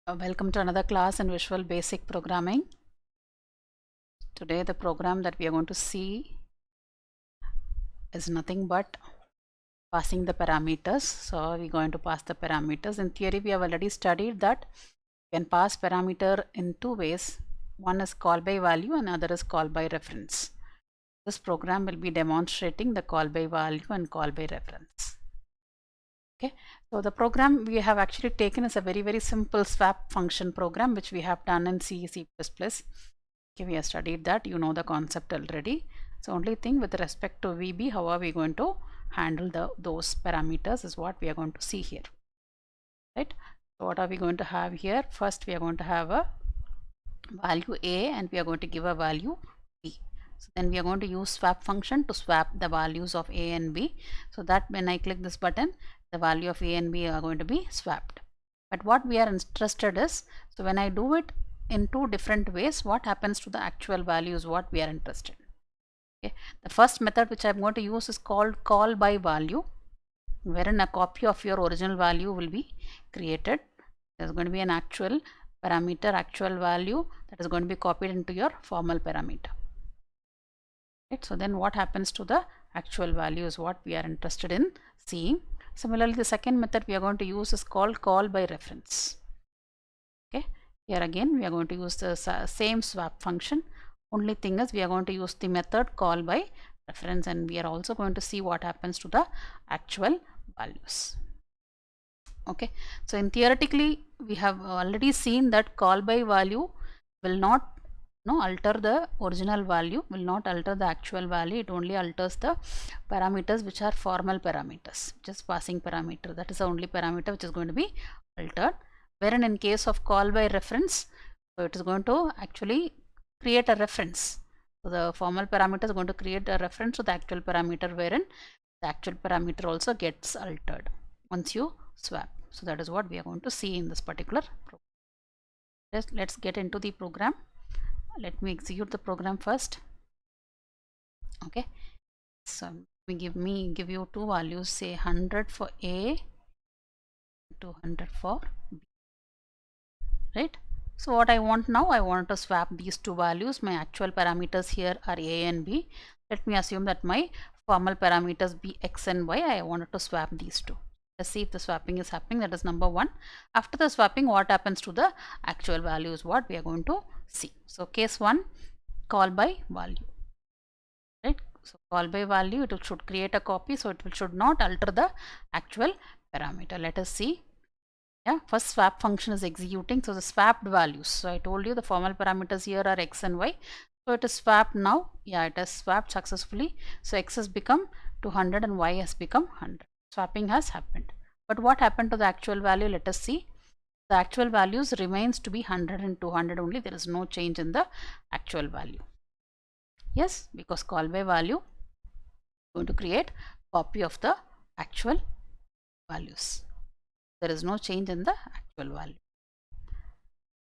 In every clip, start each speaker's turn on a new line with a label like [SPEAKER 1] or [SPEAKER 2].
[SPEAKER 1] Welcome to another class in Visual Basic Programming. Today the program that we are going to see is nothing but passing the parameters. So we're going to pass the parameters. In theory we have already studied that you can pass parameter in two ways. One is call by value and other is call by reference. This program will be demonstrating the call by value and call by reference. Okay, so the program we have actually taken is a very simple swap function program which we have done in C++. Okay, we have studied that, you know the concept already. So only thing with respect to VB, how are we going to handle those parameters is what we are going to see here, right? So what are we going to have here? First we are going to have a value A and we are going to give a value B. So then we are going to use swap function to swap the values of A and B, so that when I click this button, the value of A and B are going to be swapped. But what we are interested is, so when I do it in two different ways, what happens to the actual value is what we are interested in. Okay. The first method which I am going to use is called call by value, wherein a copy of your original value will be created. There is going to be an actual parameter, actual value that is going to be copied into your formal parameter. Right. So then what happens to the actual value is what we are interested in seeing. Similarly, the second method we are going to use is called call by reference. Okay, here again we are going to use the same swap function. Only thing is we are going to use the method call by reference, and we are also going to see what happens to the actual values. Okay, so in theoretically we have already seen that call by value will not alter the original value, will not alter the actual value. It only alters the parameters which are formal parameters, just passing parameter. That is the only parameter which is going to be altered. Wherein in case of call by reference, so it is going to actually create a reference. So the formal parameter is going to create a reference to the actual parameter, wherein the actual parameter also gets altered once you swap. So that is what we are going to see in this particular program. Let's get into the program. Let me execute the program first. Okay, so we give you two values, say 100 for A, 200 for B, right? So what I want now, I want to swap these two values. My actual parameters here are A and B. Let me assume that my formal parameters be X and Y. I wanted to swap these two. Let's see if the swapping is happening. That is number one. After the swapping, what happens to the actual value is what we are going to see. So case one, call by value, right? So call by value, it should create a copy, so it should not alter the actual parameter. Let us see. Yeah, first swap function is executing, so the swapped values. So I told you the formal parameters here are X and Y. So it is swapped now. Yeah, it has swapped successfully. So X has become 200 and Y has become 100. Swapping has happened. But what happened to the actual value? Let us see. The actual values remains to be 100 and 200 only. There is no change in the actual value. Yes, because call by value is going to create copy of the actual values. There is no change in the actual value.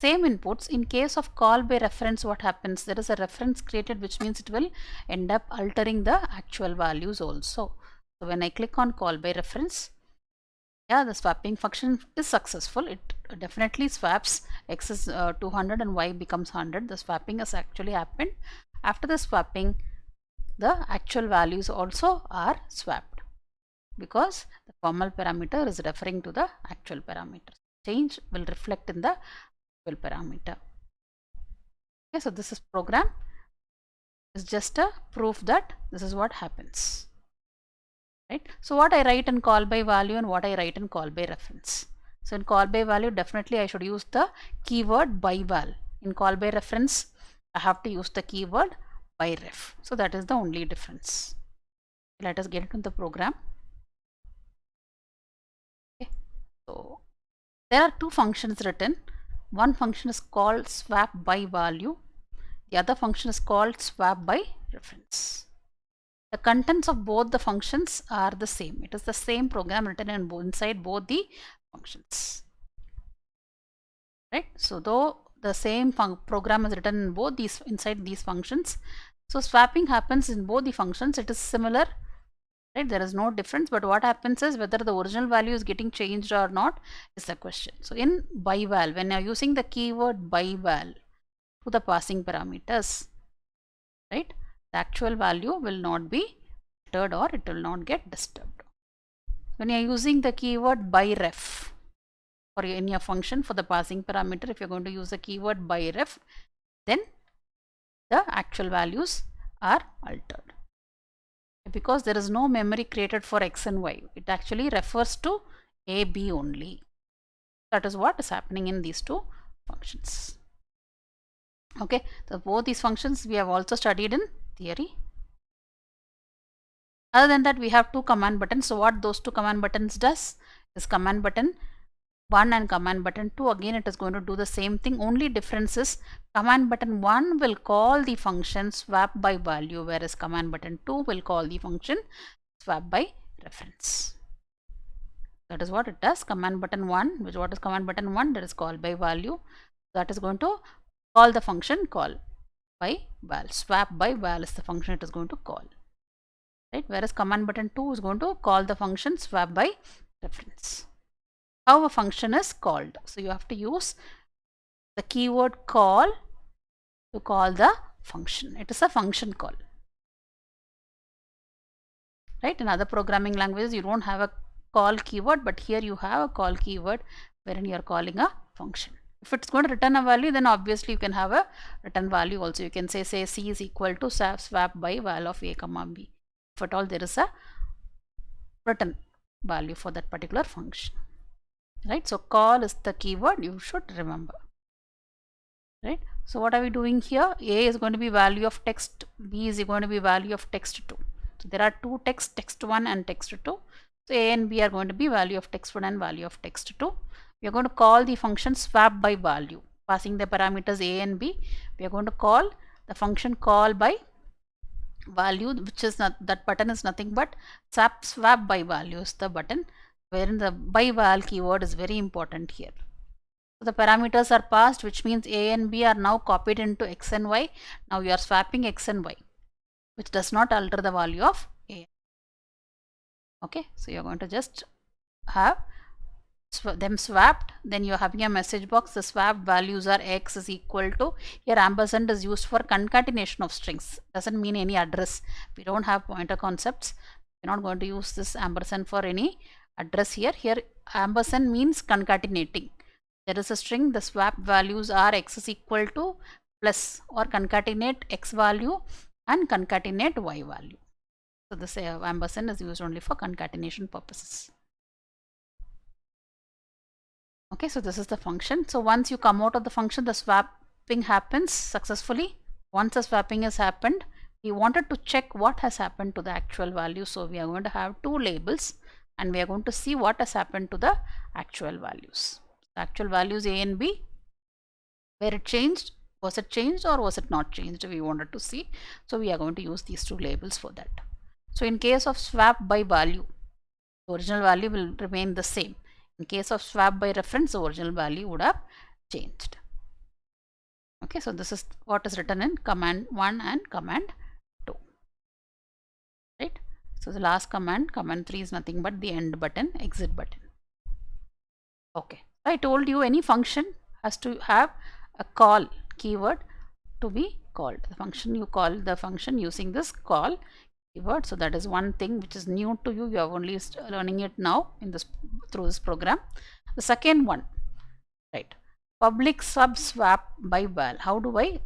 [SPEAKER 1] Same inputs. In case of call by reference, what happens? There is a reference created, which means it will end up altering the actual values also. So when I click on call by reference, yeah, the swapping function is successful. It definitely swaps. X is 200 and Y becomes 100. The swapping has actually happened. After the swapping, the actual values also are swapped because the formal parameter is referring to the actual parameter. Change will reflect in the actual parameter. Okay, so this is program is just a proof that this is what happens, right? So what I write in call by value and what I write in call by reference. So in call by value, definitely I should use the keyword by val. In call by reference, I have to use the keyword by ref. So that is the only difference. Let us get into the program. Okay. So there are two functions written. One function is called swap by value. The other function is called swap by reference. The contents of both the functions are the same. It is the same program written inside both the functions, right? So though the same program is written in both these inside these functions, so swapping happens in both the functions. It is similar, right? There is no difference, but what happens is whether the original value is getting changed or not is the question. So in byval, when you are using the keyword byval to the passing parameters, right, the actual value will not be altered or it will not get disturbed. When you are using the keyword byref or in your function for the passing parameter, if you're going to use the keyword byref, then the actual values are altered. Because there is no memory created for x and y, it actually refers to a, b only. That is what is happening in these two functions. Okay, so both these functions we have also studied in theory. Other than that, we have two command buttons. So what those two command buttons does is command button 1 and command button 2, again it is going to do the same thing. Only difference is command button 1 will call the function swap by value, whereas command button 2 will call the function swap by reference. That is what it does. Command button 1, which what is command button 1? That is call by value. That is going to call the function call by val. Swap by val is the function it is going to call, right? Whereas command button 2 is going to call the function swap by reference. How a function is called? So you have to use the keyword call to call the function. It is a function call, right? In other programming languages, you don't have a call keyword, but here you have a call keyword wherein you are calling a function. If it's going to return a value, then obviously you can have a return value also. You can say C is equal to swap by val of a comma b. If at all there is a return value for that particular function, right? So call is the keyword you should remember, right? So what are we doing here? A is going to be value of text, b is going to be value of text 2. So there are two texts, text 1 and text 2. So a and b are going to be value of text 1 and value of text 2. We are going to call the function swap by value, passing the parameters a and b. We are going to call the function call by value, which is not, that button is nothing but swap by value is the button, wherein the by val keyword is very important here. So the parameters are passed, which means a and b are now copied into x and y. Now you are swapping x and y, which does not alter the value of a. Okay, so you're going to just have them swapped, then you're having a message box. The swap values are x is equal to, here ampersand is used for concatenation of strings, doesn't mean any address. We don't have pointer concepts, we're not going to use this ampersand for any address here. Here ampersand means concatenating. There is a string, the swap values are x is equal to plus, or concatenate x value and concatenate y value. So this ampersand is used only for concatenation purposes. Okay, so this is the function. So once you come out of the function, the swapping happens successfully. Once the swapping has happened, we wanted to check what has happened to the actual value. So we are going to have two labels and we are going to see what has happened to the actual values. The actual values a and b, where it changed, was it changed or was it not changed, we wanted to see. So we are going to use these two labels for that. So in case of swap by value, the original value will remain the same. In case of swap by reference, the original value would have changed. Okay, so this is what is written in command 1 and command 2, right? So the last command 3 is nothing but the end button, exit button. Okay, I told you any function has to have a call keyword to be called. The function, you call the function using this call keyword. So that is one thing which is new to you. You are only learning it now in this through this program. The second one, right? Public sub swap by val. How do I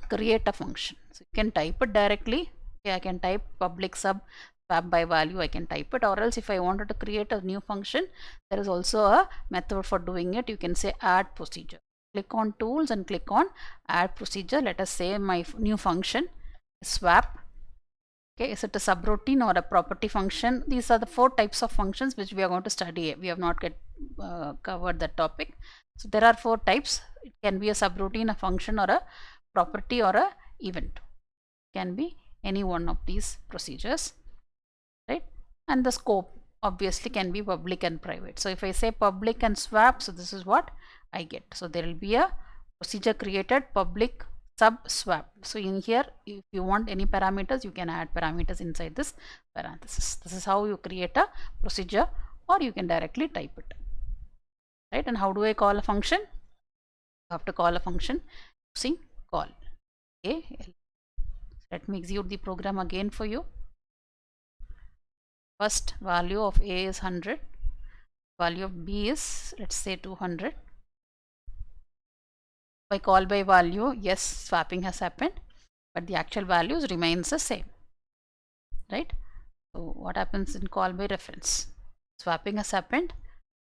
[SPEAKER 1] create a function? So you can type it directly. Okay, I can type public sub swap by value. I can type it, or else if I wanted to create a new function, there is also a method for doing it. You can say add procedure. Click on tools and click on add procedure. Let us say my new function is swap. Okay, is it a subroutine or a property function? These are the 4 types of functions which we are going to study. We have not yet covered that topic. So there are 4 types. It can be a subroutine, a function, or a property, or a event. It can be any one of these procedures, right? And the scope obviously can be public and private. So if I say public and swap, so this is what I get. So there will be a procedure created, public sub swap. So in here, if you want any parameters, you can add parameters inside this parenthesis. This is how you create a procedure, or you can directly type it, right? And how do I call a function? You have to call a function using call. Okay, let me execute the program again for you. First value of A is 100, value of B is, let's say, 200. By call by value, yes, swapping has happened, but the actual values remains the same, right? So what happens in call by reference? Swapping has happened,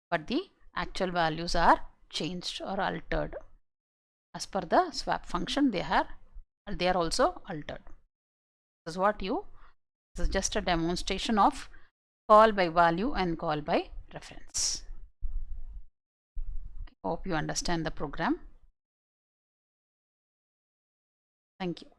[SPEAKER 1] but the actual values are changed or altered. As per the swap function, they are also altered. This is just a demonstration of call by value and call by reference. Hope you understand the program. Thank you.